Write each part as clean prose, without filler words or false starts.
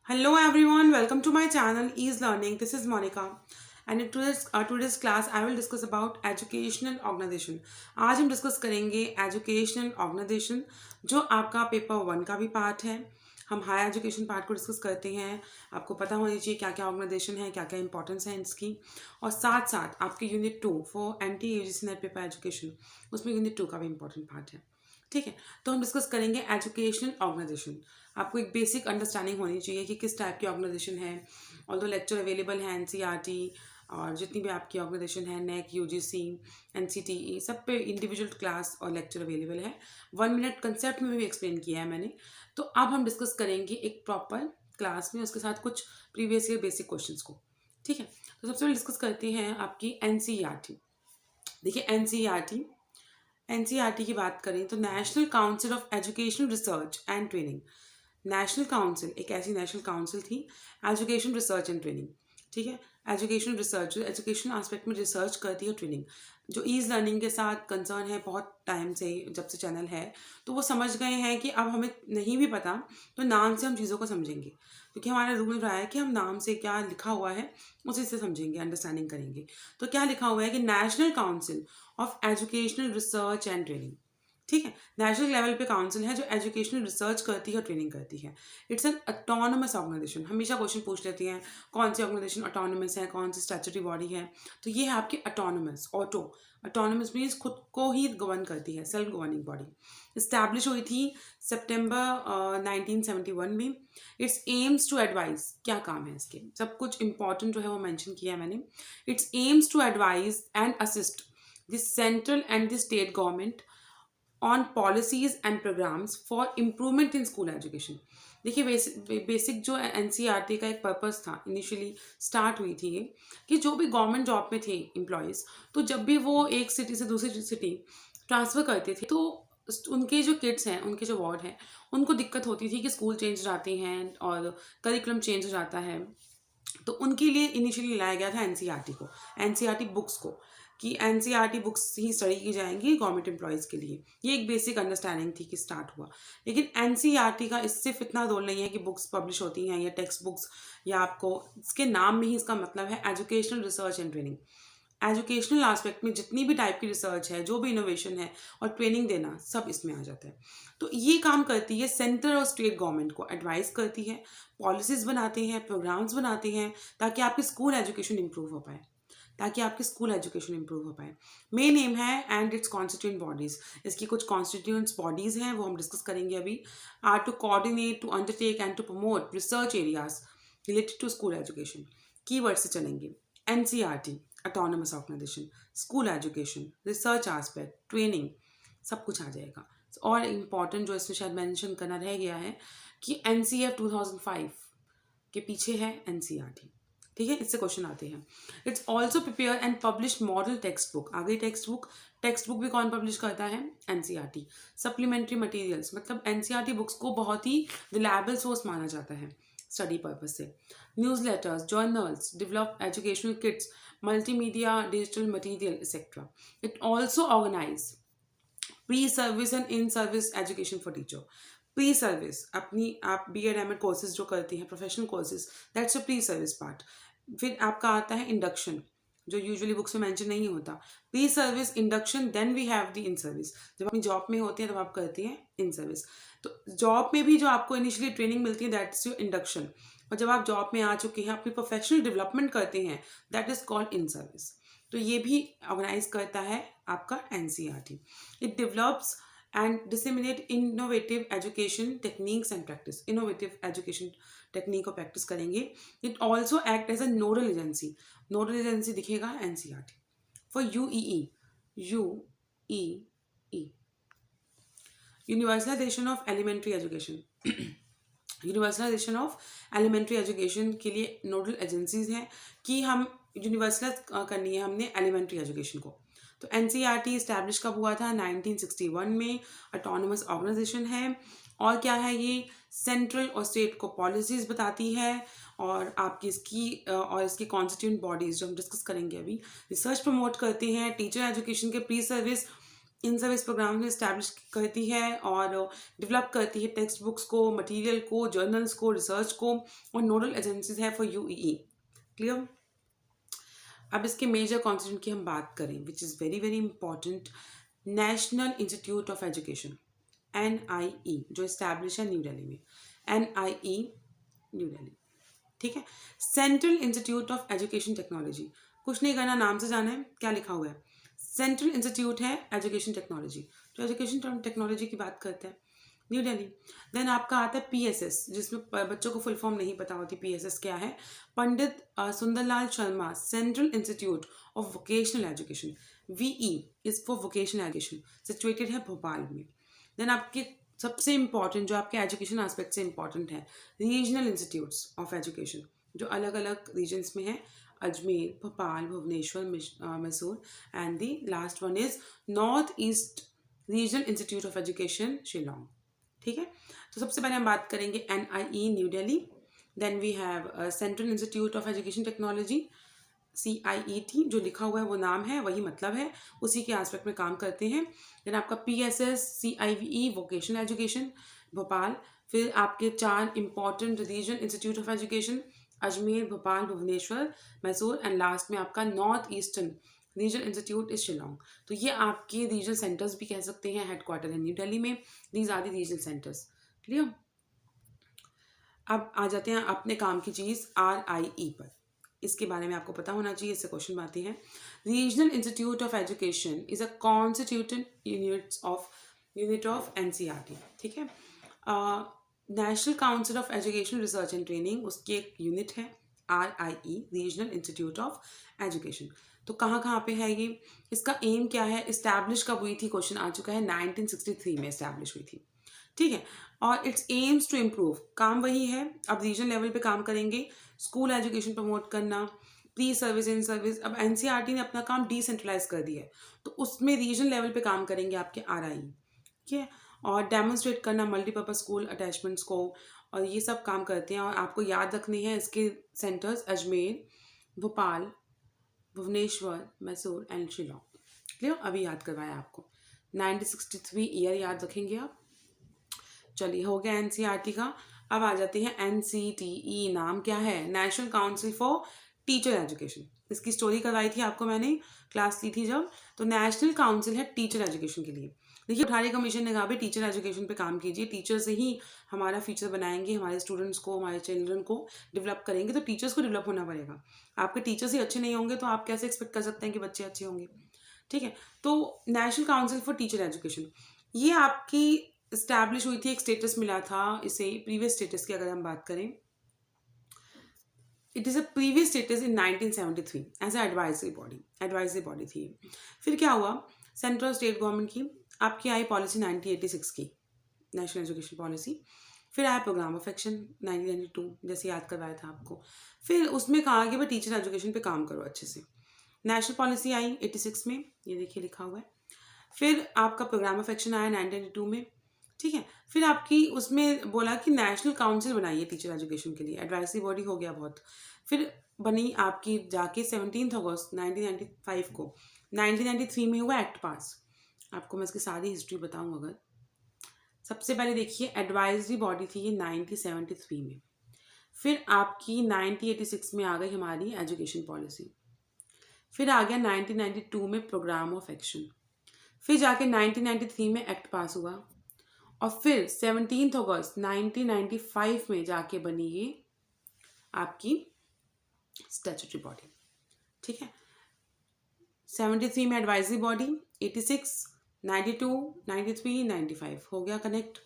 Hello everyone, welcome to my channel Ease Learning. This is Monica and in today's class I will discuss about educational organization. आज हम discuss करेंगे educational organisation जो आपका paper 1 का भी part है. हम हायर एजुकेशन पार्ट को डिस्कस करते हैं. आपको पता होनी चाहिए क्या क्या ऑर्गेनाइजेशन है, क्या क्या इंपॉर्टेंस है इसकी, और साथ साथ आपके unit 2 for anti UGC net paper education, उसमें यूनिट 2 का भी इंपॉर्टेंट पार्ट है. ठीक है, तो हम डिस्कस करेंगे एजुकेशनल ऑर्गेनाइजेशन. आपको एक बेसिक अंडरस्टैंडिंग होनी चाहिए कि किस टाइप की ऑर्गेनाइजेशन है. ऑल्दो लेक्चर अवेलेबल है एनसीईआरटी और जितनी भी आपकी ऑर्गेनाइजेशन है, नेक, यूजीसी, एनसीटीई, सब पे इंडिविजुअल क्लास और लेक्चर अवेलेबल है. 1 मिनट कंसेप्ट में भी एक्सप्लेन किया है मैंने. तो अब हम डिस्कस करेंगे एक प्रॉपर क्लास में, उसके साथ कुछ प्रीवियस ईयर बेसिक क्वेश्चंस को. ठीक है, तो सबसे पहले डिस्कस करते हैं आपकी एनसीईआरटी. देखिए एनसीईआरटी की बात करें तो national council of educational research and training. National council एक ऐसी नेशनल काउंसिल थी एजुकेशन रिसर्च एंड ट्रेनिंग. ठीक है, एजुकेशन रिसर्च जो एजुकेशन आस्पेक्ट में रिसर्च करती है, ट्रेनिंग जो ईज लर्निंग के साथ कंसर्न है बहुत टाइम से, जब से चैनल है तो वो समझ गए हैं कि अब हमें नहीं भी पता तो नाम से हम चीज़ों को समझेंगे, क्योंकि हमारा रूल रहा है कि हम नाम से क्या लिखा हुआ है उसी से समझेंगे, अंडरस्टैंडिंग करेंगे. तो क्या लिखा हुआ है कि national council of educational research and training. ठीक है, नेशनल लेवल पे काउंसिल है जो एजुकेशनल रिसर्च करती है और ट्रेनिंग करती है. It's an autonomous organisation. हमेशा क्वेश्चन पूछ लेती हैं कौन सी ऑर्गेनाइजेशन ऑटोनोमस है, कौन सी स्टैट्यूटरी बॉडी है. तो ये है आपकी ऑटोनोमस. ऑटोनोमस मीन्स खुद को ही गवर्न करती है, सेल्फ गवर्निंग बॉडी. इस्टेब्लिश हुई थी सितंबर 1971 में. इट्स एम्स टू एडवाइज, क्या काम है इसके, सब कुछ इंपॉर्टेंट जो है वो मेंशन किया है मैंने. It aims to advise and assist the central and the state government on policies and programmes for improvement in school education. देखिए बेसिक जो एनसीईआरटी का एक पर्पस था, इनिशियली स्टार्ट हुई थी ये, कि जो भी गवर्नमेंट जॉब में थे एम्प्लॉयज़, तो जब भी वो एक सिटी से दूसरी सिटी ट्रांसफ़र करते थे तो उनके जो किड्स हैं, उनके जो वार्ड हैं, उनको दिक्कत होती थी कि स्कूल चेंज हो जाते हैं और करिकुलम चेंज हो जाता है. तो उनके लिए इनिशियली लाया गया था एनसीईआरटी को, एनसीईआरटी बुक्स को, कि एनसीईआरटी बुक्स ही स्टडी की जाएंगी गवर्नमेंट एम्प्लॉयज़ के लिए. ये एक बेसिक अंडरस्टैंडिंग थी कि स्टार्ट हुआ. लेकिन एनसीईआरटी का इस सिर्फ इतना रोल नहीं है कि बुक्स पब्लिश होती हैं या टेक्स्ट बुक्स, या आपको इसके नाम में ही इसका मतलब है educational research and training. Educational aspect में जितनी भी टाइप की रिसर्च है, जो भी इनोवेशन है और ट्रेनिंग देना, सब इसमें आ जाता है. तो ये काम करती है सेंट्रल और स्टेट गवर्नमेंट को, एडवाइस करती है, पॉलिसीज़ बनाते हैं, प्रोग्राम्स बनाते हैं, ताकि आपकी स्कूल एजुकेशन इंप्रूव हो पाए, ताकि आपकी स्कूल एजुकेशन इंप्रूव हो पाए. मेन एम है. एंड इट्स कॉन्स्टिट्यूंट बॉडीज़, इसकी कुछ कॉन्स्टिट्यूंट्स बॉडीज़ हैं, वो हम डिस्कस करेंगे अभी. Are to coordinate, to undertake and to promote research areas related to school education. Keyword से चलेंगे. NCERT autonomous organisation, school education, research aspect, training, सब कुछ आ जाएगा. और इम्पॉर्टेंट जो इसमें शायद मेंशन करना रह गया है कि एनसीएफ 2005 के पीछे है एनसीईआरटी. ठीक है, इससे क्वेश्चन आते हैं. It's also prepare and publish model text book. आ गई टेक्स्ट बुक भी कौन पब्लिश करता है? एनसीईआरटी. सप्लीमेंट्री मटेरियल्स, मतलब एनसीईआरटी बुक्स को बहुत ही रिलायबल सोर्स माना जाता है स्टडी पर्पज से. News letters, journals, develop educational kits, multimedia, digital material etcetera. It also organize pre service and in service education for teacher. Pre service अपनी आप B Ed M Ed courses जो करती हैं, professional courses, that's a pre service part. फिर आपका आता है induction, जो यूजुअली बुक्स में मेंशन नहीं होता. Pre service, induction, then we have the in service. जब अपनी जॉब में होते हैं तब आप करती हैं इन सर्विस. तो जॉब में भी जो आपको इनिशियली ट्रेनिंग मिलती है, दैट्स योर इंडक्शन. और जब आप जॉब में आ चुके हैं, अपनी प्रोफेशनल डेवलपमेंट करते हैं, that is called in service. तो ये भी ऑर्गेनाइज करता है आपका NCERT. It develops and disseminate innovative education techniques and practice. Innovative education technique और practice करेंगे. It also act as a nodal agency. Nodal agency दिखेगा NCERT for UEE. UEE. Universalization of elementary education. Universalisation of elementary education के लिए nodal agencies हैं कि हम universalise करनी है हमने एलिमेंट्री एजुकेशन को. तो एनसीईआरटी इस्टेब्लिश कब हुआ था? 1961 में. ऑटोनोमस ऑर्गेनाइजेशन है. और क्या है ये? सेंट्रल और स्टेट को पॉलिसीज़ बताती है. और आपकी इसकी कॉन्स्टिट्यूंट बॉडीज़ जो हम डिस्कस करेंगे अभी, रिसर्च प्रमोट करते हैं, टीचर एजुकेशन के प्री सर्विस इन सब इस प्रोग्राम में इस्टेब्लिश करती है और डेवलप करती है टेक्स्ट बुक्स को, मटेरियल को, जर्नल्स को, रिसर्च को, और नोडल एजेंसीज है फॉर यूईई। क्लियर। अब इसके मेजर कॉन्स्टिट्यूंट की हम बात करें, which is very very important, national institute of education, NIE, जो इस्टेब्लिश है न्यू दिल्ली में, NIE न्यू दिल्ली। ठीक है। Central institute of education technology, कुछ नहीं करना, नाम से जाना है क्या लिखा हुआ है। सेंट्रल इंस्टीट्यूट है एजुकेशन टेक्नोलॉजी, जो एजुकेशन टेक्नोलॉजी की बात करते हैं, न्यू दिल्ली। देन आपका आता है PSS, जिसमें बच्चों को फुल फॉर्म नहीं पता होती, PSS क्या है, Pandit Sundarlal Sharma central institute of vocational education, VE is for vocational education, situated है भोपाल में। देन आपके सबसे इंपॉर्टेंट जो आपके एजुकेशन एस्पेक्ट से इंपॉर्टेंट है, रीजनल इंस्टीट्यूट्स ऑफ एजुकेशन, जो अलग अलग रीजन्स में है, Ajmer, Bhopal, Bhubaneswar, Mysore, and the last one is north east regional institute of education Shillong. ठीक है। तो सबसे पहले हम बात करेंगे NIE new Delhi, then we have central institute of education technology, CIET, जो लिखा हुआ है वो नाम है, वही मतलब है, उसी के एस्पेक्ट में काम करते हैं। देन आपका PSS CIVE vocational education Bhopal. फिर आपके 4 important regional institute of education, Ajmer, Bhopal, Bhubaneswar, Mysore, and last में आपका north eastern regional institute is Shillong. तो ये आपके रीजनल सेंटर्स भी कह सकते हैं, हेडक्वार्टर है न्यू दिल्ली में, these are the regional centres. Clear. अब आ जाते हैं अपने काम की चीज़ RIE पर, इसके बारे में आपको पता होना चाहिए, इससे क्वेश्चन आते हैं। Regional institute of education is a constituted unit of NCERT। ठीक है। National council of education research and training, उसकी एक यूनिट है RIE, regional institute of education. तो कहाँ कहाँ पे है ये, इसका एम क्या है, इस्टेब्लिश कब हुई थी, क्वेश्चन आ चुका है, 1963 में इस्टेब्लिश हुई थी। ठीक है। और इट्स एम्स टू इम्प्रूव, काम वही है, अब रीजनल लेवल पे काम करेंगे, स्कूल एजुकेशन प्रमोट करना, प्री सर्विस, इन सर्विस। अब NCERT ने अपना काम डिसेंट्रलाइज कर दिया है, तो उसमें रीजनल लेवल पे काम करेंगे आपके RIE। ठीक है। और डेमोन्स्ट्रेट करना मल्टीपर्पज स्कूल अटैचमेंट्स को, और ये सब काम करते हैं। और आपको याद रखने हैं इसके centres, Ajmer, Bhopal, Bhubaneswar, Mysore and Shillong. Clear. अभी याद करवाया आपको, 1963 ईयर याद रखेंगे आप। चलिए, हो गया NCERT का। अब आ जाते हैं NCTE, नाम क्या है, national council for teacher education. इसकी स्टोरी करवाई थी आपको मैंने, क्लास ली थी जब। तो नेशनल काउंसिल है टीचर एजुकेशन के लिए। देखिए, कोठारी कमीशन ने कहा भाई टीचर एजुकेशन पे काम कीजिए, टीचर से ही हमारा फ्यूचर बनाएंगे, हमारे स्टूडेंट्स को, हमारे चिल्ड्रन को डेवलप करेंगे। तो टीचर्स को डेवलप होना पड़ेगा, आपके टीचर्स ही अच्छे नहीं होंगे तो आप कैसे एक्सपेक्ट कर सकते हैं कि बच्चे अच्छे होंगे। ठीक है। तो national council for teacher education, ये आपकी इस्टेब्लिश हुई थी, एक स्टेटस मिला था इसे, प्रीवियस स्टेटस की अगर हम बात करें, it is a previous status in 1973 as a advisory body थी। फिर क्या हुआ, सेंट्रल स्टेट गवर्नमेंट की आपकी आई पॉलिसी 1986 की, नेशनल एजुकेशन पॉलिसी। फिर आया प्रोग्राम ऑफ एक्शन 1992, जैसे याद करवाया था आपको। फिर उसमें कहा कि भाई टीचर एजुकेशन पे काम करो अच्छे से। नेशनल पॉलिसी आई 86 में, ये देखिए लिखा हुआ है। फिर आपका प्रोग्राम ऑफ एक्शन आया 1992 में। ठीक है। फिर आपकी उसमें बोला कि नेशनल काउंसिल बनाइए टीचर एजुकेशन के लिए, एडवाइजरी बॉडी हो गया बहुत। फिर बनी आपकी जाके 17 अगस्त 1995 को, 1993 में हुआ एक्ट पास। आपको मैं इसकी सारी हिस्ट्री बताऊँ अगर, सबसे पहले देखिए एडवाइजरी बॉडी थी ये 1973 में। फिर आपकी 1986 में आ गई हमारी एजुकेशन पॉलिसी। फिर आ गया 1992 में प्रोग्राम ऑफ एक्शन। फिर जाके 1993 में एक्ट पास हुआ, और फिर 17 अगस्त 1995 में जाके बनी ये आपकी स्टैट्यूटरी बॉडी। ठीक है। 73 में एडवाइजरी बॉडी, 86, 92, 93, 95 हो गया connect.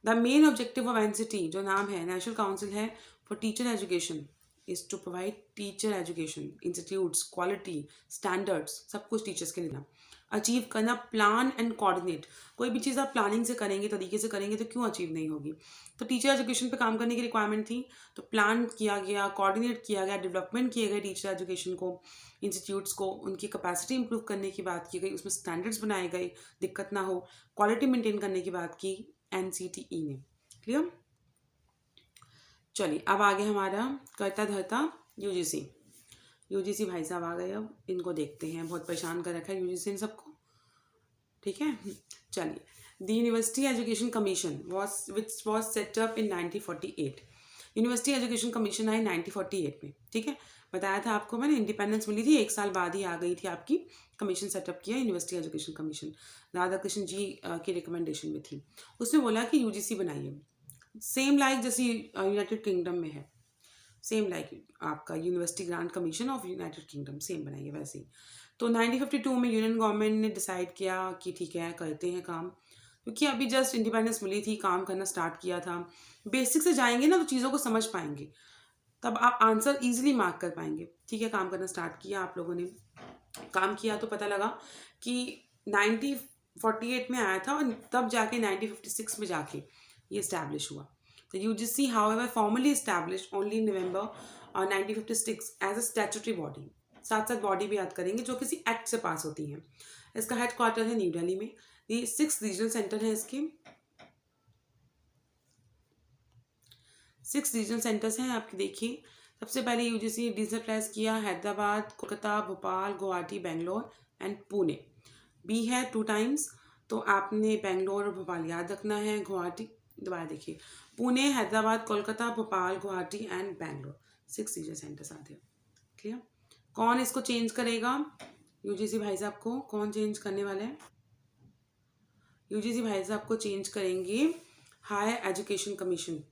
The main objective of NCT, जो नाम है नेशनल काउंसिल है for teacher education, is to provide teacher education institutes, quality, standards, सब कुछ टीचर्स के लिए ना अचीव करना, प्लान एंड कोऑर्डिनेट। कोई भी चीज़ आप प्लानिंग से करेंगे, तरीके से करेंगे तो क्यों अचीव नहीं होगी। तो टीचर एजुकेशन पे काम करने की रिक्वायरमेंट थी, तो प्लान किया गया, कोऑर्डिनेट किया गया, डेवलपमेंट किए गए टीचर एजुकेशन को, इंस्टीट्यूट्स को, उनकी कैपेसिटी इंप्रूव करने की बात की गई, उसमें स्टैंडर्ड्स बनाए गए, दिक्कत ना हो, क्वालिटी मेंटेन करने की बात की NCTE ने। क्लियर। चलिए, अब आगे हमारा करता धरता UGC भाई साहब आ गए। अब इनको देखते हैं, बहुत परेशान कर रखा है UGC इन सबको। ठीक है। चलिए, the university education commission was set up in 1948। University education commission आई 1948 में, ठीक है। बताया था आपको मैंने, इंडिपेंडेंस मिली थी 1 साल बाद ही आ गई थी आपकी कमीशन सेटअप किया, university education commission Radha Krishna ji की रिकमेंडेशन में थी। उसने बोला कि यूजीसी बनाइए, सेम लाइक जैसे यूनाइटेड किंगडम में है, सेम लाइक आपका university grant commission of United Kingdom, same बनाइए वैसे ही। तो 1952 में यूनियन गवर्नमेंट ने डिसाइड किया कि ठीक है करते हैं काम, क्योंकि अभी जस्ट इंडिपेंडेंस मिली थी, काम करना स्टार्ट किया था। बेसिक से जाएंगे ना तो चीज़ों को समझ पाएंगे, तब आप आंसर इजीली मार्क कर पाएंगे। ठीक है, काम करना स्टार्ट किया आप लोगों ने, काम किया तो पता लगा कि 1948 में आया था और तब जाके 1956 में जाके ये इस्टेब्लिश हुआ। तो UGC however formally establish only in November 1956 as a statutory body. साथ साथ बॉडी भी याद करेंगे जो किसी एक्ट से पास होती हैं। इसका हेड क्वार्टर है न्यू दिल्ली में। ये 6 रीजनल सेंटर है इसके, 6 रीजनल सेंटर्स हैं आपके। देखिए, सबसे पहले यूजीसी डिसेंट्रलाइज किया हैदराबाद, कोलकाता, भोपाल, गुवाहाटी, बेंगलोर एंड पुणे। बी है 2 टाइम्स, तो आपने बेंगलोर और भोपाल याद रखना है। गुवाहाटी दोबारा देखिए, Pune, Hyderabad, Kolkata, Bhopal, Guwahati and Bangalore, 6 regional centres आते हैं। क्लियर? कौन इसको चेंज करेगा? यूजीसी भाई साहब को कौन चेंज करने वाले हैं? यूजीसी भाई साहब को चेंज करेंगे हायर एजुकेशन कमीशन,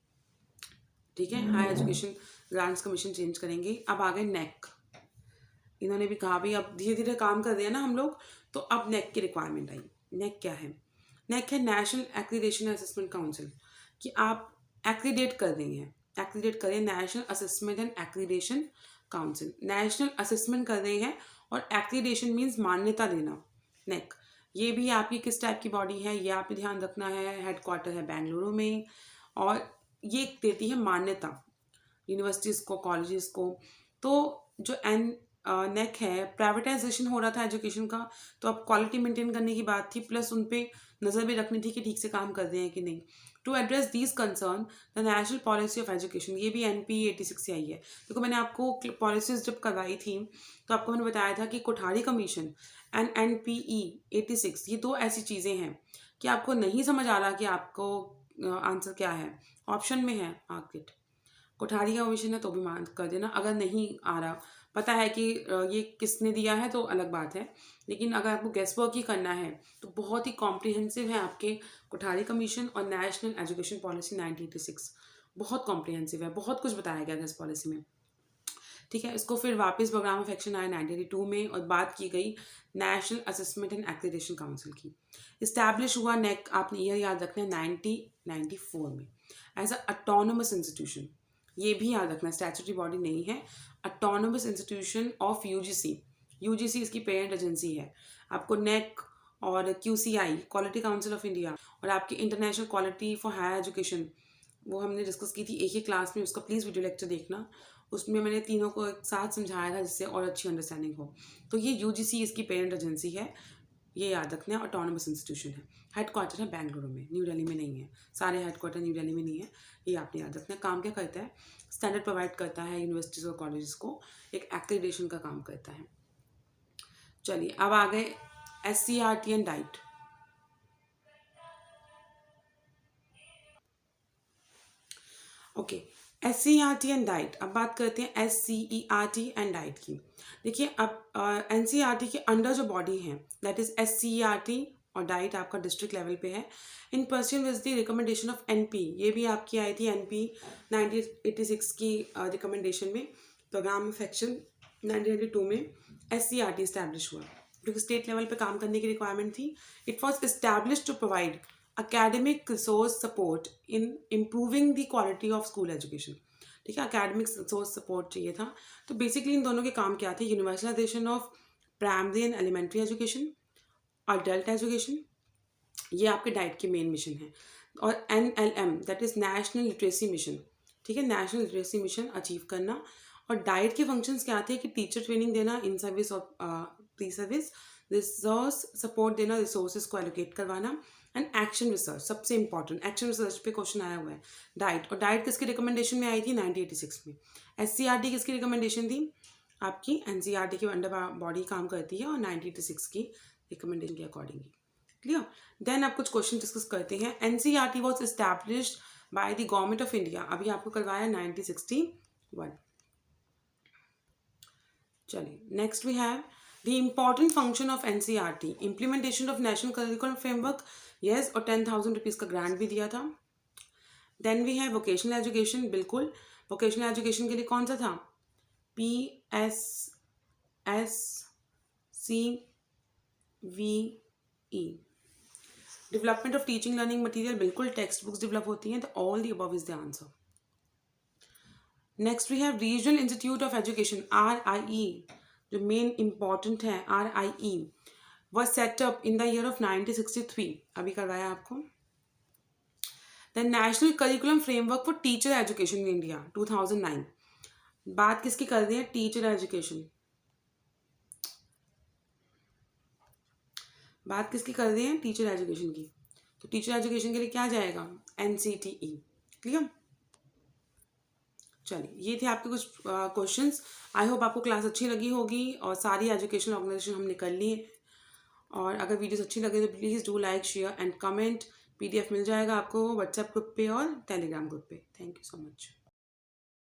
ठीक है। Higher education grants commission change करेंगे। अब आ गए नेक, इन्होंने भी कहा भाई अब धीरे धीरे काम कर रहे हैं ना हम लोग, तो अब नेक की रिक्वायरमेंट आई। नेक क्या है? नेक है नेशनल एक्रीडेशन असेसमेंट काउंसिल, कि आप एक्रीडेट कर रही हैं, एक्रीडेट करें, national assessment and accreditation council, national assessment कर रहे हैं और एक्रीडेशन मीन्स मान्यता देना। नेक ये भी आपकी किस टाइप की बॉडी है ये आप ध्यान रखना है। हेडक्वार्टर है बेंगलुरु में और ये देती है मान्यता यूनिवर्सिटीज़ को, कॉलेजेस को। तो जो नेक है, प्राइवेटाइजेशन हो रहा था एजुकेशन का, तो अब क्वालिटी मेंटेन करने की बात थी, प्लस उन पे नज़र भी रखनी थी कि ठीक से काम कर रहे हैं कि नहीं। To address these concern the national policy of education, ये भी NP 86 से आई है। देखो मैंने आपको पॉलिसीज जब करवाई थी तो आपको मैंने बताया था कि कोठारी कमीशन एंड NPE 86, ये 2 ऐसी चीज़ें हैं कि आपको नहीं समझ आ रहा कि आपको आंसर क्या है, ऑप्शन में है मार्केट कोठारी का कमीशन है तो भी मान कर देना। अगर नहीं आ रहा, पता है कि ये किसने दिया है तो अलग बात है, लेकिन अगर आपको गेस वर्क ही करना है तो बहुत ही कॉम्प्रिहेंसिव है आपके कोठारी कमीशन और नेशनल एजुकेशन पॉलिसी 1986, बहुत कॉम्प्रिहेंसिव है, बहुत कुछ बताया गया था इस पॉलिसी में। ठीक है, इसको फिर वापस प्रोग्राम ऑफ एक्शन आया 1982 में और बात की गई national assessment and accreditation council की। इस्टेब्लिश हुआ नेक, आपने ईयर याद रखना है, 1994 में एज अ ऑटोनोमस इंस्टीट्यूशन। ये भी याद रखना, स्टैट्यूटरी बॉडी नहीं है, autonomous institution of UGC. UGC इसकी पेरेंट एजेंसी है। आपको नेक और QCI, quality council of India, और आपकी international quality for higher education, वो हमने डिस्कस की थी एक ही क्लास में, उसका प्लीज़ वीडियो लेक्चर देखना, उसमें मैंने तीनों को एक साथ समझाया था जिससे और अच्छी अंडरस्टैंडिंग हो। तो ये यूजीसी इसकी पेरेंट एजेंसी है, ये याद रखना है, ऑटोनोमस इंस्टीट्यूशन है। हेडक्वार्टर है बेंगलुरु में, न्यू दिल्ली में नहीं है, सारे हेडक्वार्टर न्यू दिल्ली में नहीं है, ये आपने याद रखना है। काम क्या करता है? स्टैंडर्ड प्रोवाइड करता है यूनिवर्सिटीज़ और कॉलेजेस को, एक एक्रीडेशन का काम करता है। चलिए अब आ गए SCERT and diet. Okay, SCERT and diet, अब बात करते हैं SCERT एंड डाइट की। देखिए अब NCERT के अंडर जो बॉडी है दैट इज SCERT, और डाइट आपका डिस्ट्रिक्ट लेवल पे है। In person with the recommendation of NP, ये भी आपकी आई थी NP 1986 की रिकमेंडेशन में, प्रोग्राम ऑफ एक्शन 1992 में SCERT इस्टेब्लिश हुआ, क्योंकि स्टेट लेवल पे काम करने की रिक्वायरमेंट थी। It was establish to provide academic resource support in improving the quality of school education। ठीक है, academic resource support चाहिए था। तो बेसिकली इन दोनों के काम क्या थे? Universalisation of primary and elementary education, adult education, ये आपके डाइट के मेन मिशन है। और NLM that is national literacy mission, ठीक है, नेशनल लिटरेसी मिशन अचीव करना। और डाइट के फंक्शंस क्या थे कि टीचर ट्रेनिंग देना, इन सर्विस और प्री सर्विस, रिसोर्स सपोर्ट देना, रिसोर्सेज को एलोकेट करवाना, एंड एक्शन रिसर्च, सबसे इंपॉर्टेंट एक्शन रिसर्च पे क्वेश्चन आया हुआ है डाइट। और डाइट किसकी रिकमेंडेशन में आई थी? 1986 में। SCERT किसकी रिकमेंडेशन थी? आपकी NCERT के अंडर बॉडी काम करती है और 1986 की रिकमेंडेशन के अकॉर्डिंगली। क्लियर। देन आप कुछ क्वेश्चन डिस्कस करते हैं। NCERT was established by the government of India, अभी आपको करवाया 1961। चलिए next we have the important function of NCERT, implementation of national curriculum framework, yes, और 10,000 रुपीज़ का ग्रांट भी दिया था। Then we have vocational education, बिल्कुल वोकेशनल एजुकेशन के लिए कौन सा था, PSSCVE। Development of teaching learning material, बिल्कुल टेक्स्ट बुक्स डेवलप होती हैं, तो all the above is the answer. Next we have regional institute of education, RIE, जो मेन इंपॉर्टेंट है RIE, was set up in the year of 1963, अभी करवाया आपको। The national curriculum framework for teacher education in India 2009, बात किसकी कर रही है, टीचर एजुकेशन, बात किसकी कर रही है, टीचर एजुकेशन की। तो टीचर एजुकेशन के लिए क्या जाएगा, NCTE। क्लियर। चलिए ये थे आपके कुछ क्वेश्चंस। आई होप आपको क्लास अच्छी लगी होगी और सारी एजुकेशनल ऑर्गेनाइजेशन हमने कर ली है। और अगर वीडियोस अच्छी लगे तो please do like, share and comment. PDF मिल जाएगा आपको व्हाट्सएप ग्रुप पे और टेलीग्राम ग्रुप पे। Thank you so much.